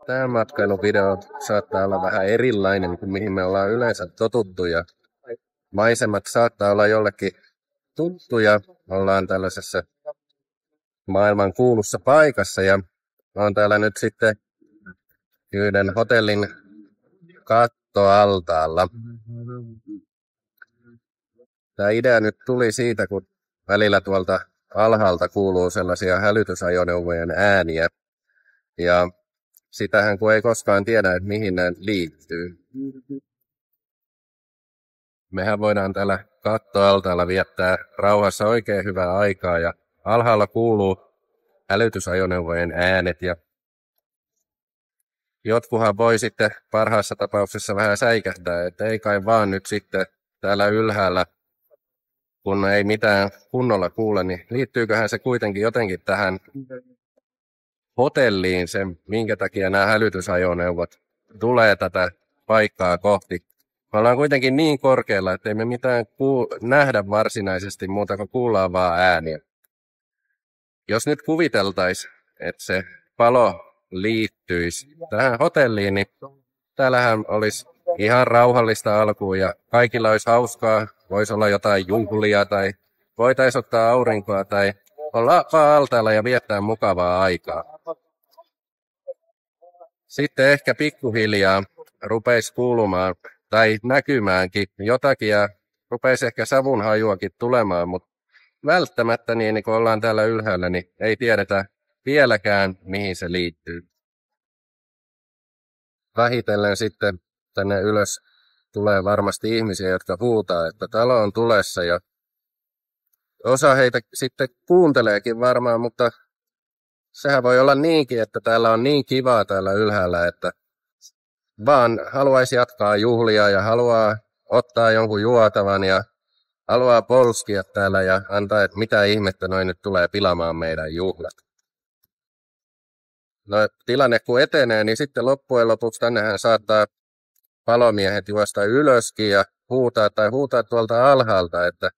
Tämä matkailuvideo saattaa olla vähän erilainen kuin mihin me ollaan yleensä totuttu ja maisemat saattaa olla jollekin tuttuja. Ollaan tällaisessa maailman kuulussa paikassa ja olen täällä nyt sitten yhden hotellin kattoaltaalla. Tämä idea nyt tuli siitä, kun välillä tuolta alhaalta kuuluu sellaisia hälytysajoneuvojen ääniä ja sitähän kun ei koskaan tiedä, että mihin nämä liittyy. Mehän voidaan täällä kattoaltaalla viettää rauhassa oikein hyvää aikaa ja alhaalla kuuluu hälytysajoneuvojen äänet ja jotkuhan voi sitten parhaassa tapauksessa vähän säikähtää, että ei kai vaan nyt sitten täällä ylhäällä, kun ei mitään kunnolla kuule, niin liittyyköhän se kuitenkin jotenkin tähän hotelliin, se minkä takia nämä hälytysajoneuvot tulee tätä paikkaa kohti. Me ollaan kuitenkin niin korkealla, että ei me mitään nähdä varsinaisesti muuta kuin kuullaan vaan ääniä. Jos nyt kuviteltaisiin, että se palo liittyisi tähän hotelliin, niin täällähän olisi ihan rauhallista alkuun ja kaikilla olisi hauskaa. Voisi olla jotain juhlia tai voitaisiin ottaa aurinkoa tai olla vaan altaalla ja viettää mukavaa aikaa. Sitten ehkä pikkuhiljaa rupeisi kuulumaan tai näkymäänkin jotakin ja rupeisi ehkä savunhajuakin tulemaan, mutta välttämättä niin kun ollaan täällä ylhäällä, niin ei tiedetä vieläkään, mihin se liittyy. Vähitellen sitten tänne ylös tulee varmasti ihmisiä, jotka huutaa, että talo on tulessa ja osa heitä sitten kuunteleekin varmaan, mutta sehän voi olla niinkin, että täällä on niin kivaa täällä ylhäällä, että vaan haluaisi jatkaa juhlia ja haluaa ottaa jonkun juotavan ja haluaa polskia täällä ja antaa, että mitä ihmettä noin nyt tulee pilaamaan meidän juhlat. No tilanne kun etenee, niin sitten loppujen lopuksi tännehän saattaa palomiehet juosta ylöskin ja huutaa tuolta alhaalta, että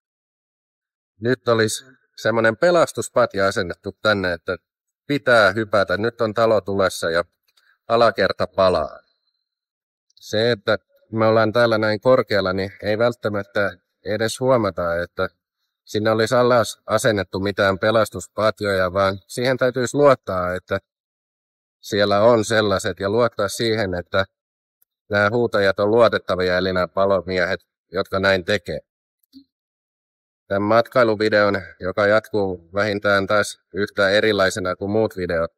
nyt olisi semmoinen pelastuspatja asennettu tänne, että pitää hypätä, nyt on talo tulessa ja alakerta palaa. Se, että me ollaan täällä näin korkealla, niin ei välttämättä edes huomata, että sinne olisi alas asennettu mitään pelastuspatjoja, vaan siihen täytyisi luottaa, että siellä on sellaiset ja luottaa siihen, että nämä huutajat on luotettavia, eli nämä palomiehet, jotka näin tekee. Tämän matkailuvideon, joka jatkuu vähintään taas yhtä erilaisena kuin muut videot,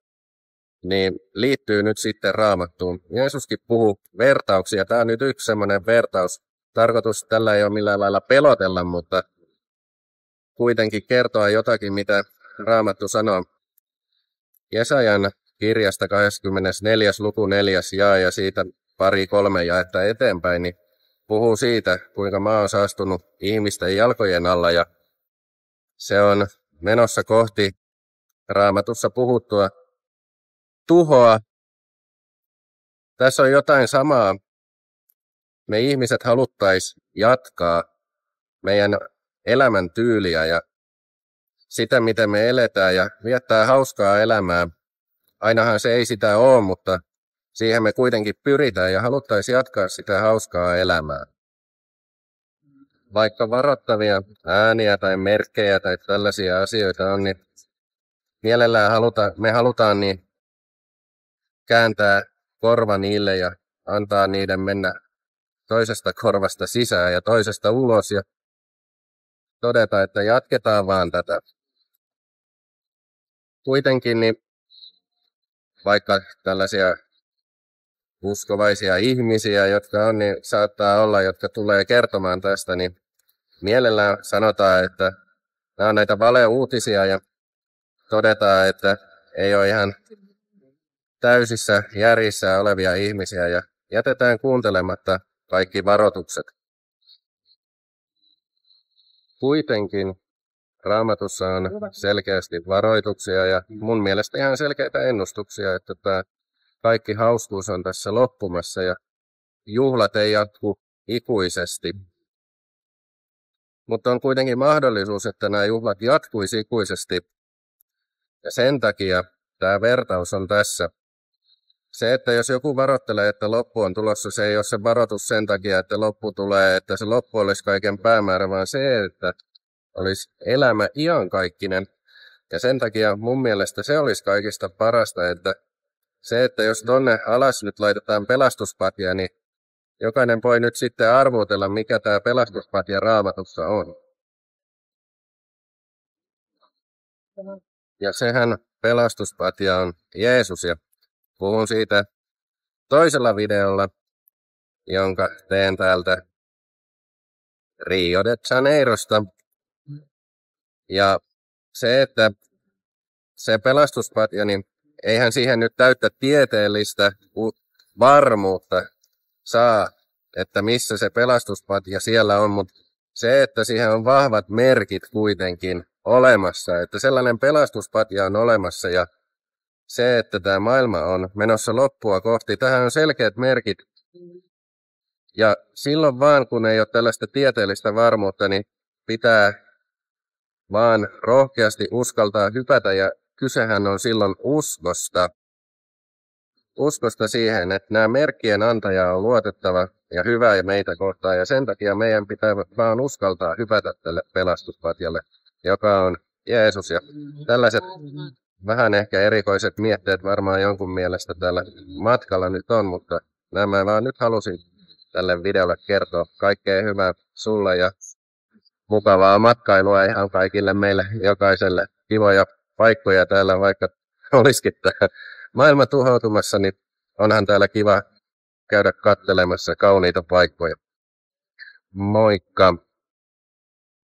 niin liittyy nyt sitten Raamattuun. Jeesuskin puhuu vertauksia. Tämä on nyt yksi semmoinen vertaus. Tarkoitus tällä ei ole millään lailla pelotella, mutta kuitenkin kertoa jotakin, mitä Raamattu sanoo. Jesajan kirjasta 24. luku 4. jae ja siitä 2-3 jaetta eteenpäin, niin puhuu siitä, kuinka maa on saastunut ihmisten jalkojen alla ja se on menossa kohti Raamatussa puhuttua tuhoa. Tässä on jotain samaa. Me ihmiset haluttaisiin jatkaa meidän elämäntyyliä ja sitä, miten me eletään ja viettää hauskaa elämää. Ainahan se ei sitä ole, mutta siihen me kuitenkin pyritään ja haluttaisiin jatkaa sitä hauskaa elämää. Vaikka varoittavia ääniä tai merkkejä tai tällaisia asioita on, niin mielellään me halutaan niin kääntää korva niille ja antaa niiden mennä toisesta korvasta sisään ja toisesta ulos ja todeta, että jatketaan vaan tätä. Kuitenkin niin vaikka tällaisia uskovaisia ihmisiä, jotka on, niin saattaa olla, jotka tulee kertomaan tästä, niin mielellään sanotaan, että nämä on näitä valeuutisia ja todetaan, että ei ole ihan täysissä järjissä olevia ihmisiä ja jätetään kuuntelematta kaikki varoitukset. Kuitenkin Raamatussa on selkeästi varoituksia ja mun mielestä ihan selkeitä ennustuksia, että tämä kaikki hauskuus on tässä loppumassa ja juhlat ei jatku ikuisesti. Mutta on kuitenkin mahdollisuus, että nämä juhlat jatkuisi ikuisesti. Ja sen takia tämä vertaus on tässä. se, että jos joku varoittelee, että loppu on tulossa, se ei ole se varoitus sen takia, että loppu tulee, että se loppu olisi kaiken päämäärä, vaan se, että olisi elämä iankaikkinen. Ja sen takia mun mielestä se olisi kaikista parasta, että se, että jos tonne alas nyt laitetaan pelastuspatja, niin jokainen voi nyt sitten arvutella, mikä tämä pelastuspatja Raamatussa on. Ja sehän pelastuspatja on Jeesus, ja puhun siitä toisella videolla, jonka teen täältä Rio de Janeirosta. Ja se, että se pelastuspatja, niin eihän siihen nyt täyttä tieteellistä varmuutta saa, että missä se pelastuspatja siellä on, mutta se, että siihen on vahvat merkit kuitenkin olemassa, että sellainen pelastuspatja on olemassa ja se, että tämä maailma on menossa loppua kohti, tähän on selkeät merkit. Ja silloin vaan, kun ei ole tällaista tieteellistä varmuutta, niin pitää vaan rohkeasti uskaltaa hypätä ja kysehän on silloin uskosta. Uskosta siihen, että nämä merkkien antaja on luotettava ja hyvä ja meitä kohtaan. Ja sen takia meidän pitää vaan uskaltaa hypätä tälle pelastuspatjalle, joka on Jeesus. Ja tällaiset vähän ehkä erikoiset mietteet varmaan jonkun mielestä tällä matkalla nyt on, mutta nämä vaan nyt halusin tälle videolle kertoa. Kaikkea hyvää sulle ja mukavaa matkailua ihan kaikille meille jokaiselle. Kivoja paikkoja täällä, vaikka olisikin tämä maailma tuhoutumassa, niin onhan täällä kiva käydä katselemassa kauniita paikkoja. Moikka!